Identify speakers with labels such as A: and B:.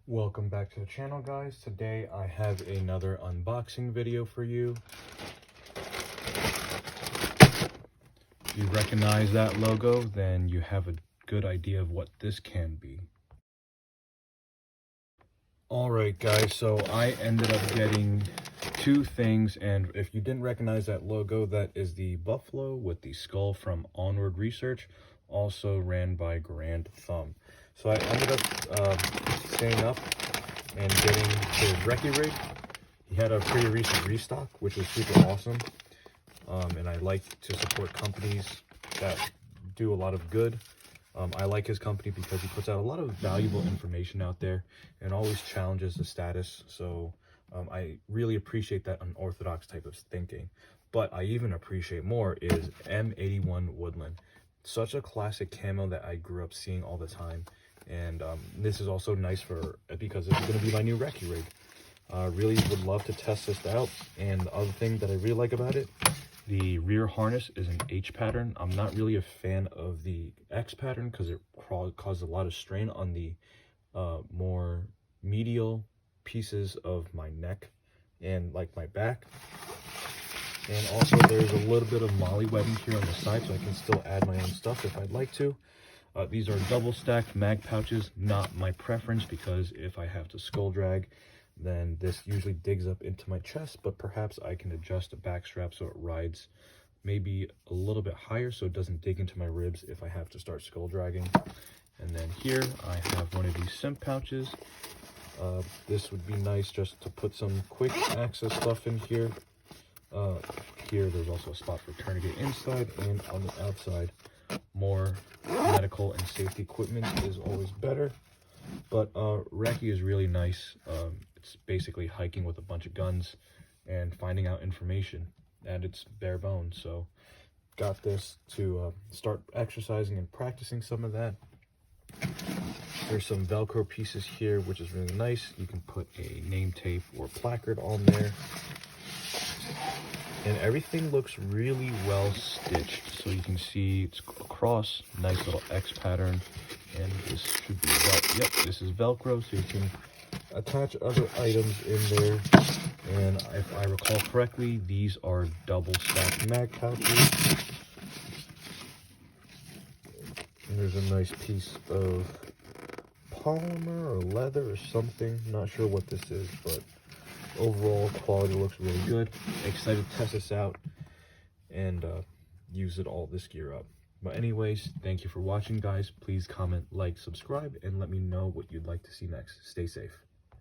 A: Welcome back to the channel, guys. Today I have another unboxing video for you. If you recognize that logo, then you have a good idea of what this can be. Alright guys, so I ended up getting two things, and if you didn't recognize that logo, that is the buffalo with the skull from Onward Research, also ran by Grand Thumb. So I ended up staying up and getting his Recce rig. He had a pretty recent restock, which was super awesome. And I like to support companies that do a lot of good. I like his company because he puts out a lot of valuable information out there and always challenges the status. So I really appreciate that unorthodox type of thinking. But I even appreciate more is M81 Woodland. Such a classic camo that I grew up seeing all the time. And this is also nice because it's going to be my new Recce rig. Really would love to test this out. And the other thing that I really like about it, the rear harness is an H pattern. I'm not really a fan of the X pattern because it causes a lot of strain on the more medial pieces of my neck and like my back. And also there's a little bit of molly webbing here on the side, so I can still add my own stuff if I'd like to. These are double stacked mag pouches, not my preference because if I have to skull drag, then this usually digs up into my chest, but perhaps I can adjust the back strap so it rides maybe a little bit higher so it doesn't dig into my ribs if I have to start skull dragging. And then here I have one of these Simp pouches. This would be nice just to put some quick access stuff in here. Here there's also a spot for tourniquet inside, and on the outside more medical and safety equipment is always better. But Recce is really nice. It's basically hiking with a bunch of guns and finding out information at its bare bones. So got this to start exercising and practicing some of that. There's some Velcro pieces here, which is really nice. You can put a name tape or placard on there. And everything looks really well stitched. So you can see it's across, nice little X pattern. And this should be, yep, this is Velcro, so you can attach other items in there. And if I recall correctly, these are double stacked mag pouches. And there's a nice piece of polymer or leather or something. Not sure what this is, but overall quality looks really good. Excited to test this out and use it all this gear up. But anyways, thank you for watching, guys. Please comment, like, subscribe, and let me know what you'd like to see next. Stay safe.